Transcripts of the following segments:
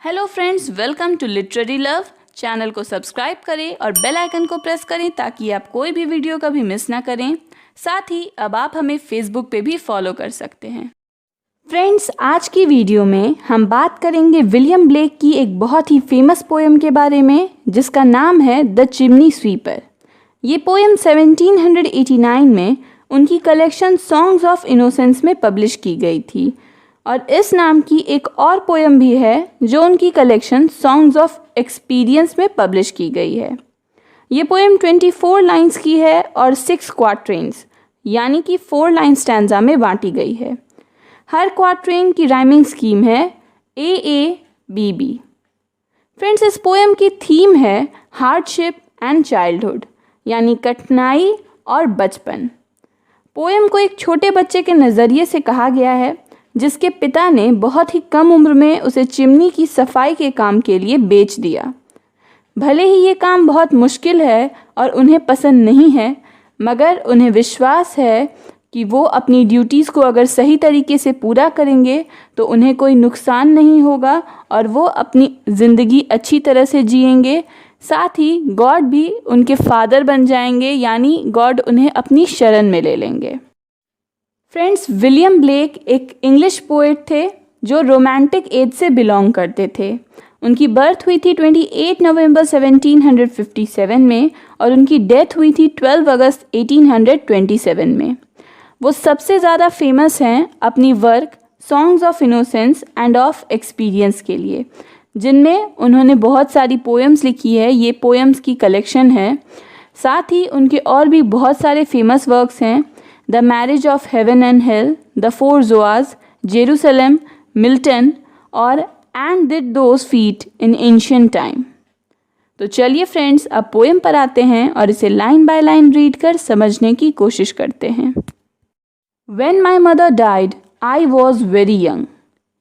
Hello friends, welcome to literary love. Channel को subscribe करें और बेल आइकन को प्रेस करें ताकि आप कोई भी वीडियो कभी मिस ना करें। साथ ही अब आप हमें फेसबुक पे भी फॉलो कर सकते हैं। फ्रेंड्स, आज की वीडियो में हम बात करेंगे विलियम ब्लेक की एक बहुत ही फेमस पोएम के बारे में जिसका नाम है द चिमनी स्वीपर। ये पोएम 1789 में उनकी कलेक्शन सॉन्ग्स ऑफ इनोसेंस में पब्लिश की गई थी और इस नाम की एक और पोएम भी है जो उनकी कलेक्शन सॉन्ग्स ऑफ एक्सपीरियंस में पब्लिश की गई है। ये पोएम 24 लाइंस की है और 6 क्वाट्रेन्स यानी कि 4 लाइन स्टैंजा में बांटी गई है। हर क्वाट्रेन की राइमिंग स्कीम है AABB। फ्रेंड्स, इस पोएम की थीम है हार्डशिप एंड चाइल्डहुड यानी कठिनाई और बचपन। पोएम को एक छोटे बच्चे के नज़रिए से कहा गया है जिसके पिता ने बहुत ही कम उम्र में उसे चिमनी की सफाई के काम के लिए बेच दिया। भले ही ये काम बहुत मुश्किल है और उन्हें पसंद नहीं है, मगर उन्हें विश्वास है कि वो अपनी ड्यूटीज़ को अगर सही तरीके से पूरा करेंगे तो उन्हें कोई नुकसान नहीं होगा और वो अपनी ज़िंदगी अच्छी तरह से जिएंगे। साथ ही गॉड भी उनके फादर बन जाएंगे, यानी गॉड उन्हें अपनी शरण में ले लेंगे। फ्रेंड्स, विलियम ब्लेक एक इंग्लिश पोएट थे जो रोमांटिक एज से बिलोंग करते थे। उनकी बर्थ हुई थी 28 नवंबर 1757 में और उनकी डेथ हुई थी 12 अगस्त 1827 में। वो सबसे ज़्यादा फेमस हैं अपनी work songs of innocence end of experience के लिए, जिनमें उन्होंने बहुत सारी पोएम्स लिखी है। ये पोएम्स की कलेक्शन है। साथ ही उनके और भी बहुत सारे फेमस वर्क्स हैं, the marriage of heaven and hell, the four Zoas, Jerusalem, Milton और and did those feet in ancient time. तो चलिए फ्रेंड्स, अब पोएम पर आते हैं और इसे लाइन बाय लाइन रीड कर समझने की कोशिश करते हैं। When my mother died, I was very young,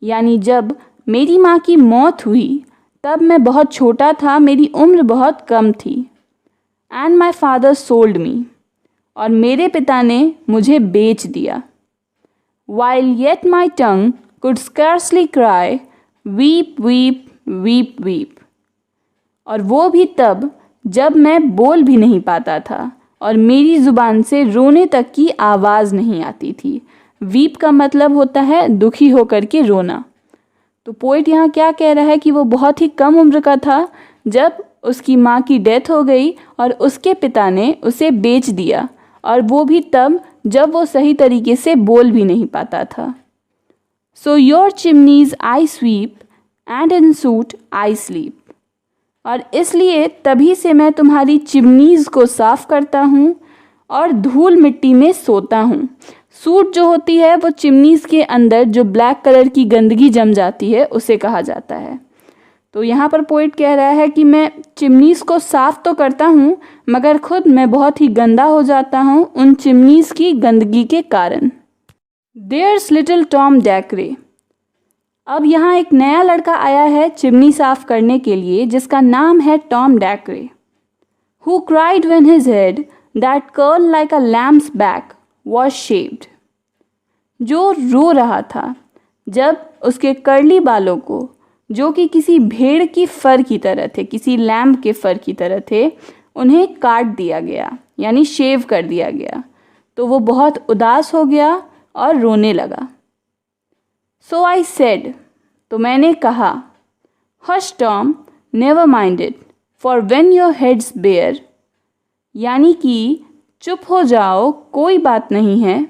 यानी जब मेरी माँ की मौत हुई तब मैं बहुत छोटा था, मेरी उम्र बहुत कम थी। And my father sold me, और मेरे पिता ने मुझे बेच दिया। While yet my tongue could scarcely cry, weep, weep, weep, weep, और वो भी तब जब मैं बोल भी नहीं पाता था और मेरी ज़ुबान से रोने तक की आवाज़ नहीं आती थी। वीप का मतलब होता है दुखी होकर के रोना। तो पोइट यहाँ क्या कह रहा है कि वो बहुत ही कम उम्र का था जब उसकी माँ की डेथ हो गई और उसके पिता ने उसे बेच दिया, और वो भी तब जब वो सही तरीके से बोल भी नहीं पाता था। So your chimneys I SVEEP and in suit I sleep, और इसलिए तभी से मैं तुम्हारी चिमनीज़ को साफ़ करता हूँ और धूल मिट्टी में सोता हूँ। सूट जो होती है वो चिमनीज़ के अंदर जो ब्लैक कलर की गंदगी जम जाती है उसे कहा जाता है। तो यहाँ पर पोइट कह रहा है कि मैं चिमनीज़ को साफ़ तो करता हूँ मगर खुद मैं बहुत ही गंदा हो जाता हूँ उन चिमनीज़ की गंदगी के कारण। देयर्स लिटिल टॉम डैकरे, अब यहाँ एक नया लड़का आया है चिमनी साफ करने के लिए जिसका नाम है Tom Dacre. Who cried when his head that curl like a lamb's back was shaved, जो रो रहा था जब उसके कर्ली बालों को, जो कि किसी भेड़ की फर की तरह थे, किसी लैम्प के फर की तरह थे, उन्हें काट दिया गया यानी शेव कर दिया गया। तो वो बहुत उदास हो गया और रोने लगा। सो आई सेड, तो मैंने कहा, hush Tom, never mind it, for when your head's bare, यानी कि चुप हो जाओ, कोई बात नहीं है,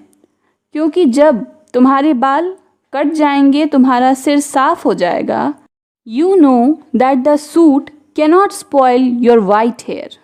क्योंकि जब तुम्हारे बाल कट जाएंगे, तुम्हारा सिर साफ हो जाएगा। You know that the soot cannot spoil your white hair,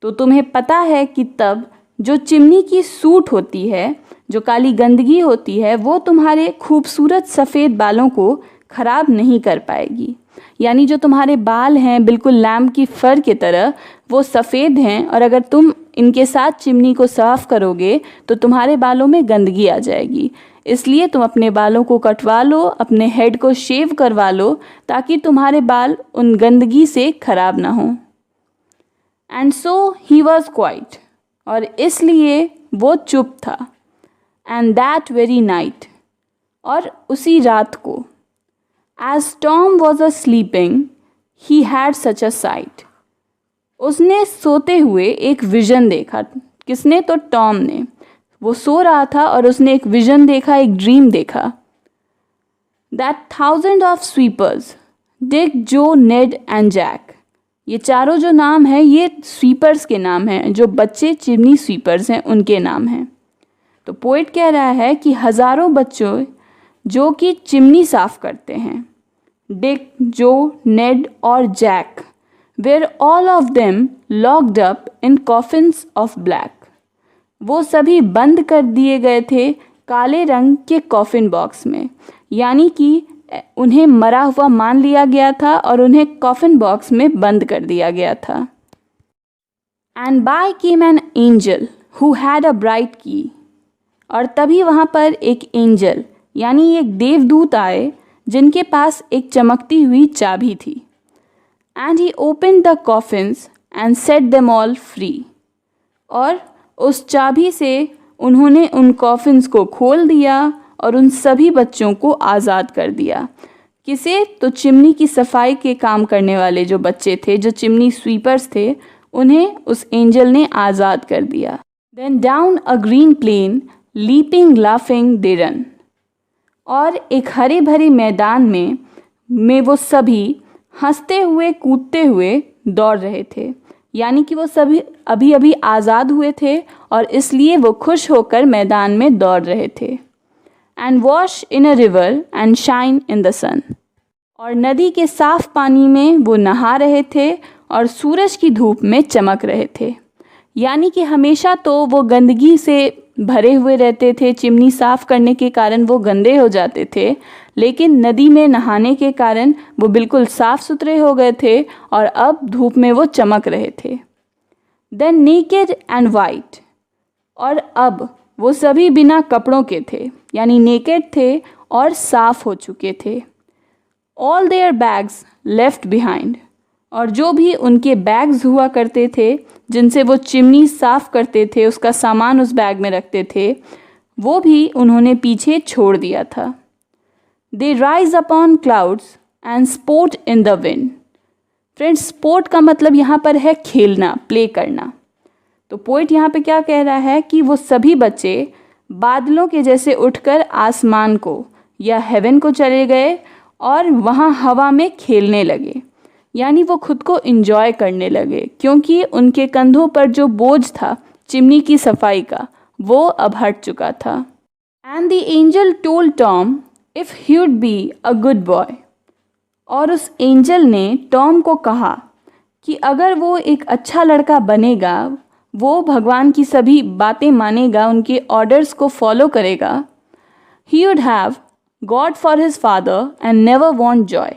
तो तुम्हें पता है कि तब जो चिमनी की सूट होती है, जो काली गंदगी होती है, वो तुम्हारे खूबसूरत सफ़ेद बालों को ख़राब नहीं कर पाएगी। यानी जो तुम्हारे बाल हैं बिल्कुल लैम्प की फर की तरह, वो सफ़ेद हैं, और अगर तुम इनके साथ चिमनी को साफ़ करोगे तो तुम्हारे बालों में गंदगी आ जाएगी। इसलिए तुम अपने बालों को कटवा लो, अपने हेड को शेव करवा लो ताकि तुम्हारे बाल उन गंदगी से ख़राब ना हो। And so he was quite, और इसलिए वो चुप था। एंड दैट वेरी नाइट, और उसी रात को। As Tom was sleeping, he had such a sight. उसने सोते हुए एक विजन देखा। किसने? तो टॉम ने। वो सो रहा था और उसने एक विजन देखा, एक ड्रीम देखा। That thousands of sweepers, Dick, Joe, Ned and Jack, ये चारों जो नाम हैं ये स्वीपर्स के नाम हैं, जो बच्चे चिमनी स्वीपर्स हैं उनके नाम हैं। तो पोइट कह रहा है कि हज़ारों बच्चों जो कि चिमनी साफ करते हैं, डिक, जो, नेड और Jack, were all of them locked up in coffins of black, वो सभी बंद कर दिए गए थे काले रंग के कॉफिन बॉक्स में, यानी कि उन्हें मरा हुआ मान लिया गया था और उन्हें कॉफिन बॉक्स में बंद कर दिया गया था। And by came an angel who had a bright key, और तभी वहाँ पर एक एंजल यानी एक देवदूत आए जिनके पास एक चमकती हुई चाबी थी। And he open the coffins and set them all free, और उस चाबी से उन्होंने उन कॉफिन्स को खोल दिया और उन सभी बच्चों को आज़ाद कर दिया। किसे? तो चिमनी की सफाई के काम करने वाले जो बच्चे थे, जो चिमनी स्वीपर्स थे, उन्हें उस एंजल ने आज़ाद कर दिया। Then down a green plain leaping laughing they run, और एक हरे भरे मैदान में वो सभी हंसते हुए कूदते हुए दौड़ रहे थे, यानी कि वो सभी अभी अभी आज़ाद हुए थे और इसलिए वो खुश होकर मैदान में दौड़ रहे थे। And wash in a river and shine in the sun, और नदी के साफ पानी में वो नहा रहे थे और सूरज की धूप में चमक रहे थे। यानी कि हमेशा तो वो गंदगी से भरे हुए रहते थे, चिमनी साफ़ करने के कारण वो गंदे हो जाते थे, लेकिन नदी में नहाने के कारण वो बिल्कुल साफ़ सुथरे हो गए थे और अब धूप में वो चमक रहे थे। देन नेकेड एंड वाइट, और अब वो सभी बिना कपड़ों के थे, यानी नेकेड थे और साफ़ हो चुके थे। All their bags left behind, और जो भी उनके बैग्स हुआ करते थे जिनसे वो चिमनी साफ़ करते थे, उसका सामान उस बैग में रखते थे, वो भी उन्होंने पीछे छोड़ दिया था। They rise upon clouds and sport in the wind. Friends, sport का मतलब यहाँ पर है खेलना, प्ले करना। तो पोइट यहाँ पे क्या कह रहा है कि वो सभी बच्चे बादलों के जैसे उठकर आसमान को या हेवन को चले गए और वहाँ हवा में खेलने लगे, यानी वो खुद को एंजॉय करने लगे, क्योंकि उनके कंधों पर जो बोझ था चिमनी की सफाई का वो अब हट चुका था। And the angel told Tom if he would be a good boy, और उस एंजल ने टॉम को कहा कि अगर वो एक अच्छा लड़का बनेगा, वो भगवान की सभी बातें मानेगा, उनके ऑर्डर्स को फॉलो करेगा, he would have got for his father and never want Joy,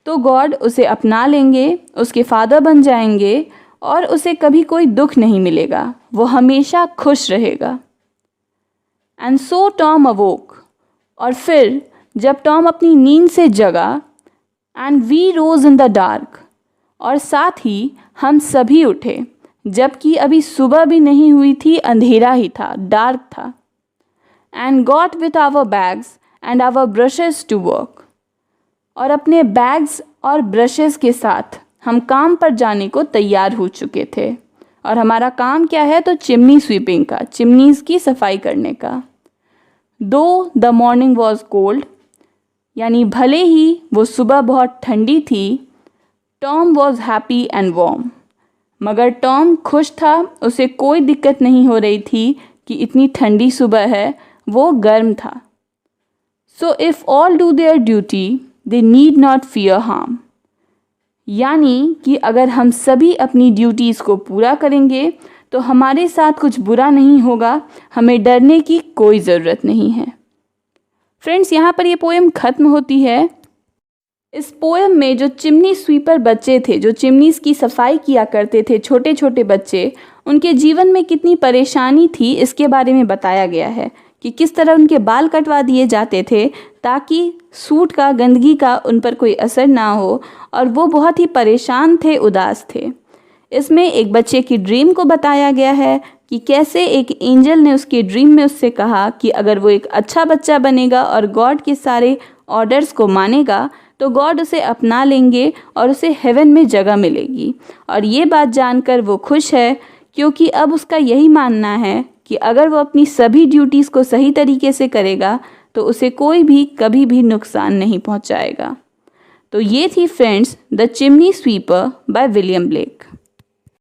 तो गॉड उसे अपना लेंगे, उसके फादर बन जाएंगे और उसे कभी कोई दुख नहीं मिलेगा, वो हमेशा खुश रहेगा। एंड सो टॉम अवोक, और फिर जब टॉम अपनी नींद से जगा, and we rose in the dark, और साथ ही हम सभी उठे, जबकि अभी सुबह भी नहीं हुई थी, अंधेरा ही था, डार्क था। And got with our bags and our brushes to work, और अपने बैग्स और ब्रशेस के साथ हम काम पर जाने को तैयार हो चुके थे। और हमारा काम क्या है? तो चिमनी स्वीपिंग का, चिमनीज़ की सफाई करने का। दो द मॉर्निंग वॉज कोल्ड, यानी भले ही वो सुबह बहुत ठंडी थी, Tom was happy and warm, मगर टॉम खुश था, उसे कोई दिक्कत नहीं हो रही थी कि इतनी ठंडी सुबह है, वो गर्म था। So if all do their duty they need not fear harm, यानी कि अगर हम सभी अपनी ड्यूटीज़ को पूरा करेंगे तो हमारे साथ कुछ बुरा नहीं होगा, हमें डरने की कोई ज़रूरत नहीं है। फ्रेंड्स, यहाँ पर ये पोएम ख़त्म होती है। इस पोएम में जो चिमनी स्वीपर बच्चे थे, जो चिमनीज़ की सफाई किया करते थे, छोटे छोटे बच्चे, उनके जीवन में कितनी परेशानी थी इसके बारे में बताया गया है कि किस तरह उनके बाल कटवा दिए जाते थे ताकि सूट का, गंदगी का उन पर कोई असर ना हो, और वो बहुत ही परेशान थे, उदास थे। इसमें एक बच्चे की ड्रीम को बताया गया है कि कैसे एक एंजल ने उसके ड्रीम में उससे कहा कि अगर वो एक अच्छा बच्चा बनेगा और गॉड के सारे ऑर्डर्स को मानेगा तो गॉड उसे अपना लेंगे और उसे हेवन में जगह मिलेगी। और ये बात जानकर वो खुश है, क्योंकि अब उसका यही मानना है कि अगर वो अपनी सभी ड्यूटीज़ को सही तरीके से करेगा तो उसे कोई भी कभी भी नुकसान नहीं पहुंचाएगा। तो ये थी friends the chimney sweeper by William Blake.